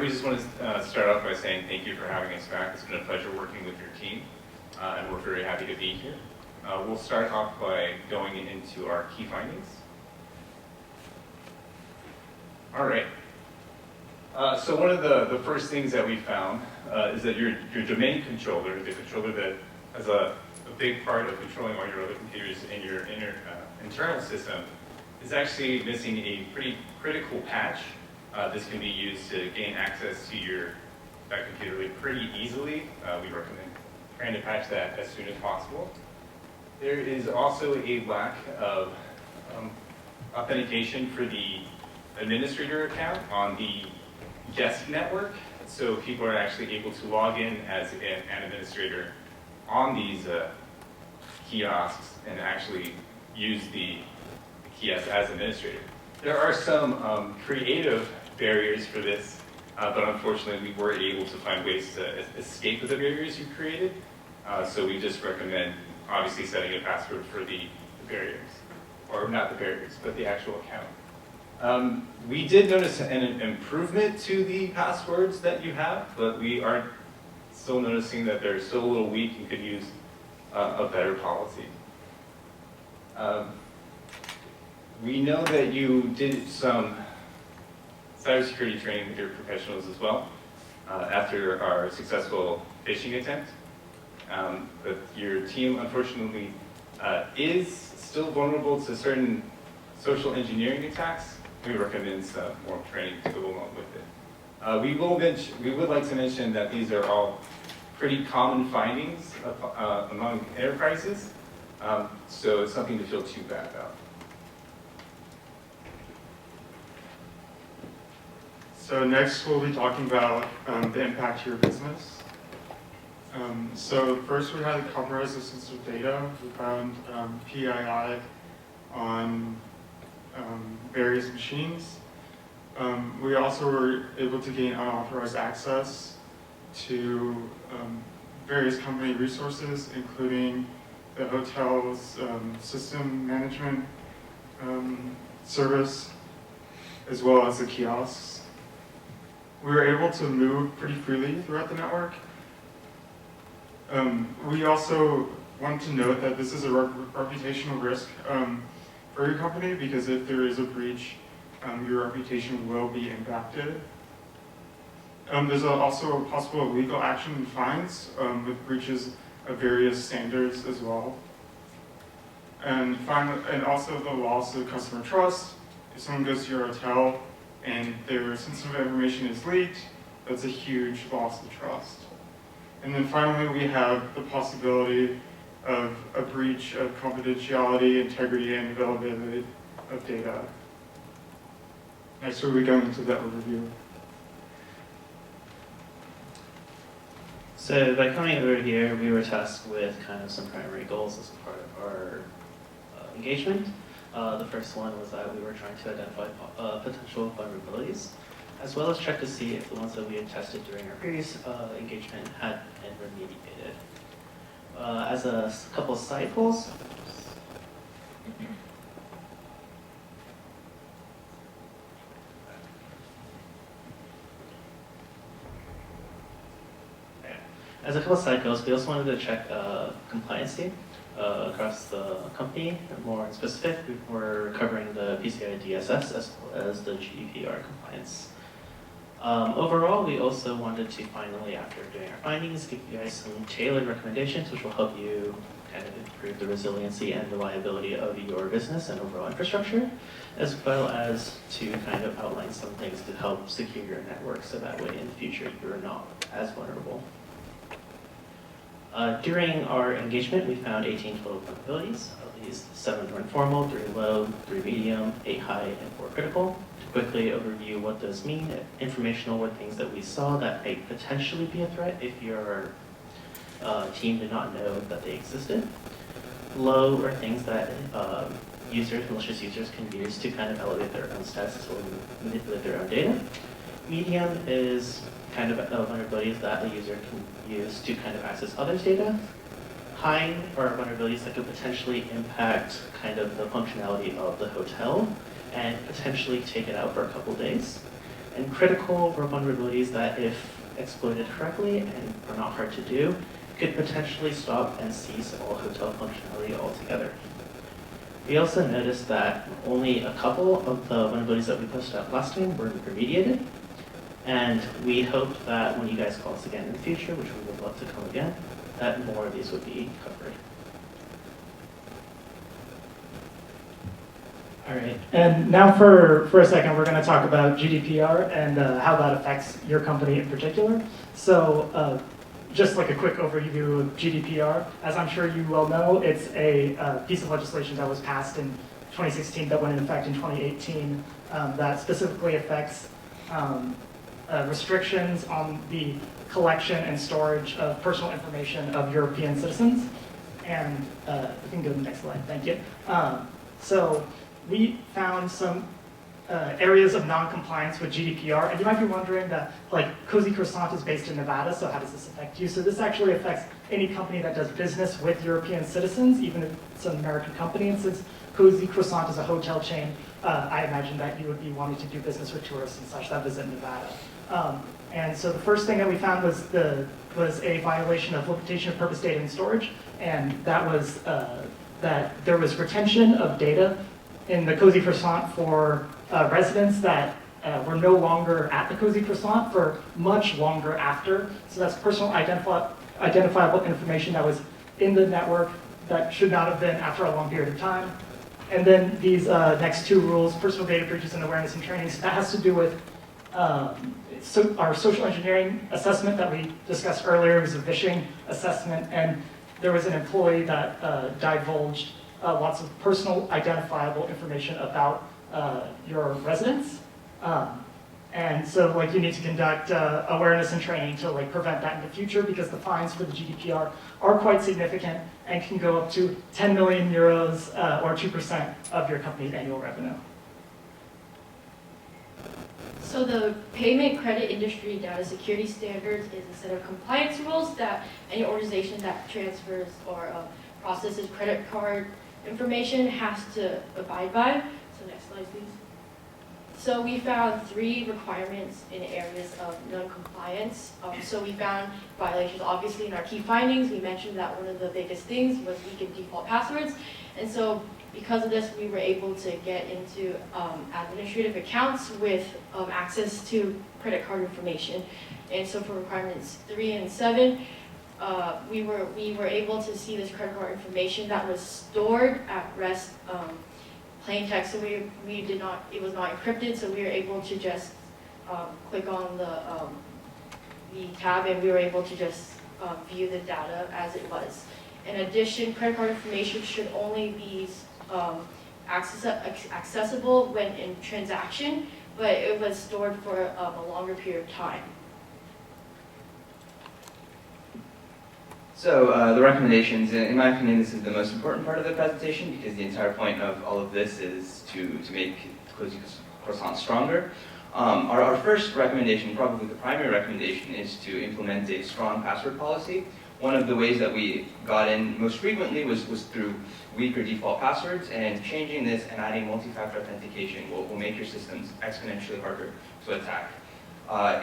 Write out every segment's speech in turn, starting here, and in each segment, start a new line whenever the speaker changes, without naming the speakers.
we just want to start off by saying thank you for having us back. It's been a pleasure working with your team, and we're very happy to be here. We'll start off by going into our key findings. All right. So one of the first things that we found is that your domain controller, the controller that has a big part of controlling all your other computers in your internal system, is actually missing a pretty critical patch. This can be used to gain access to that computer pretty easily. We recommend trying to patch that as soon as possible. There is also a lack of authentication for the administrator account on the guest network, so people are actually able to log in as an administrator on these kiosks and actually use the kiosk as administrator. There are some creative barriers for this, but unfortunately we weren't able to find ways to escape the barriers you created, so we just recommend obviously setting a password for the barriers, or not the barriers, but the actual account. We did notice an improvement to the passwords that you have, but we are still noticing that they're still a little weak and could use a better policy. We know that you did some cybersecurity training with your professionals as well after our successful phishing attempt. But your team, unfortunately, is still vulnerable to certain social engineering attacks. We recommend some more training to go along with it. We would like to mention that these are all pretty common findings among enterprises, so it's nothing to feel too bad about.
So next we'll be talking about the impact to your business. So first we had compromise of sensitive data. We found PII on various machines. We also were able to gain unauthorized access to various company resources, including the hotel's system management service, as well as the kiosks. We were able to move pretty freely throughout the network. We also want to note that this is a reputational risk for your company, because if there is a breach, your reputation will be impacted. There's also a possible legal action and fines with breaches of various standards as well. And also the loss of customer trust. If someone goes to your hotel and their sensitive information is leaked, that's a huge loss of trust. And then finally, we have the possibility of a breach of confidentiality, integrity, and availability of data. Next, we'll be going into the overview.
So by coming over here, we were tasked with kind of some primary goals as a part of our engagement. The first one was that we were trying to identify potential vulnerabilities, as well as check to see if the ones that we had tested during our previous engagement had been remediated. As a couple of side goals, we also wanted to check compliance team across the company. More specific, we were covering the PCI DSS as well as the GDPR compliance. Overall, we also wanted to finally, after doing our findings, give you guys some tailored recommendations which will help you kind of improve the resiliency and reliability of your business and overall infrastructure, as well as to kind of outline some things to help secure your network so that way in the future you're not as vulnerable. During our engagement, we found 18 total vulnerabilities. Of these, 7 were informal, 3 low, 3 medium, 8 high, and 4 critical. To quickly overview what those mean, informational were things that we saw that might potentially be a threat if your team did not know that they existed. Low are things that malicious users can use to kind of elevate their own status or manipulate their own data. Medium is kind of vulnerabilities that a user can use to kind of access others' data. High are vulnerabilities that could potentially impact kind of the functionality of the hotel and potentially take it out for a couple days. And critical were vulnerabilities that, if exploited correctly and are not hard to do, could potentially stop and cease all hotel functionality altogether. We also noticed that only a couple of the vulnerabilities that we posted up last time were remediated, and we hope that when you guys call us again in the future, which we would love to come again, that more of these would be covered.
All right, and now for a second, we're going to talk about GDPR and how that affects your company in particular. So just like a quick overview of GDPR, as I'm sure you well know, it's a piece of legislation that was passed in 2016 that went into effect in 2018 that specifically affects restrictions on the collection and storage of personal information of European citizens. And we can go to the next slide, thank you. So we found some areas of non-compliance with GDPR, and you might be wondering that, like, Cozy Croissant is based in Nevada, so how does this affect you? So this actually affects any company that does business with European citizens, even if it's an American company. And since Cozy Croissant is a hotel chain, I imagine that you would be wanting to do business with tourists and such that visit Nevada. And so the first thing that we found was a violation of limitation of purpose data and storage, and that was that there was retention of data in the Cozy Croissant for residents that were no longer at the Cozy Croissant for much longer after. So that's personal identifiable information that was in the network that should not have been after a long period of time. And then these next two rules, personal data breaches and awareness and training, so that has to do with our social engineering assessment that we discussed earlier. It was a phishing assessment, and there was an employee that divulged lots of personal identifiable information about your residents. And so, like, you need to conduct awareness and training to, like, prevent that in the future, because the fines for the GDPR are quite significant and can go up to 10 million euros or 2% of your company's annual revenue.
So the payment credit industry data security standards is a set of compliance rules that any organization that transfers or processes credit card information has to abide by. So next slide, please. So we found 3 requirements in areas of non-compliance. So we found violations, obviously, in our key findings. We mentioned that one of the biggest things was weakened default passwords. And so because of this, we were able to get into administrative accounts with access to credit card information. And so for requirements 3 and 7, we were able to see this credit card information that was stored at rest plain text, so we did not, it was not encrypted, so we were able to just click on the tab, and we were able to just view the data as it was. In addition, credit card information should only be accessible when in transaction, but it was stored for a longer period of time.
So the recommendations, in my opinion, this is the most important part of the presentation, because the entire point of all of this is to make Cozy Croissant stronger. Our first recommendation, probably the primary recommendation, is to implement a strong password policy. One of the ways that we got in most frequently was through weaker default passwords, and changing this and adding multi-factor authentication will make your systems exponentially harder to attack.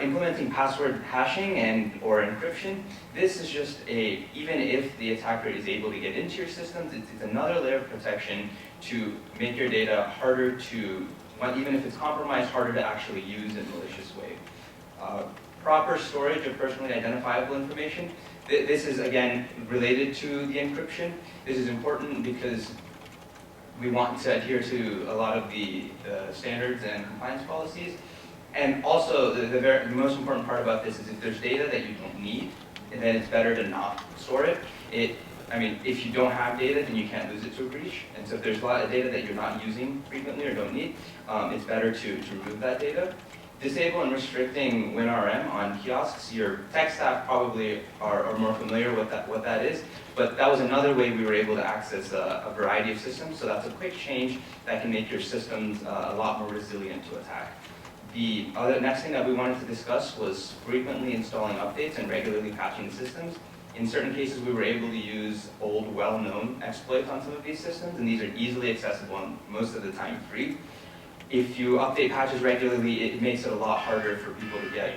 Implementing password hashing or encryption, this is just even if the attacker is able to get into your systems, it's another layer of protection to make your data harder to, even if it's compromised, harder to actually use in a malicious way. Proper storage of personally identifiable information. This is, again, related to the encryption. This is important because we want to adhere to a lot of the standards and compliance policies. And also, the most important part about this is if there's data that you don't need, then it's better to not store it. If you don't have data, then you can't lose it to a breach. And so if there's a lot of data that you're not using frequently or don't need, it's better to remove that data. Disable and restricting WinRM on kiosks. Your tech staff probably are more familiar with what that is, but that was another way we were able to access a variety of systems. So that's a quick change that can make your systems a lot more resilient to attack. The next thing that we wanted to discuss was frequently installing updates and regularly patching the systems. In certain cases, we were able to use old, well-known exploits on some of these systems, and these are easily accessible and most of the time free. if you update patches regularly, it makes it a lot harder for people to get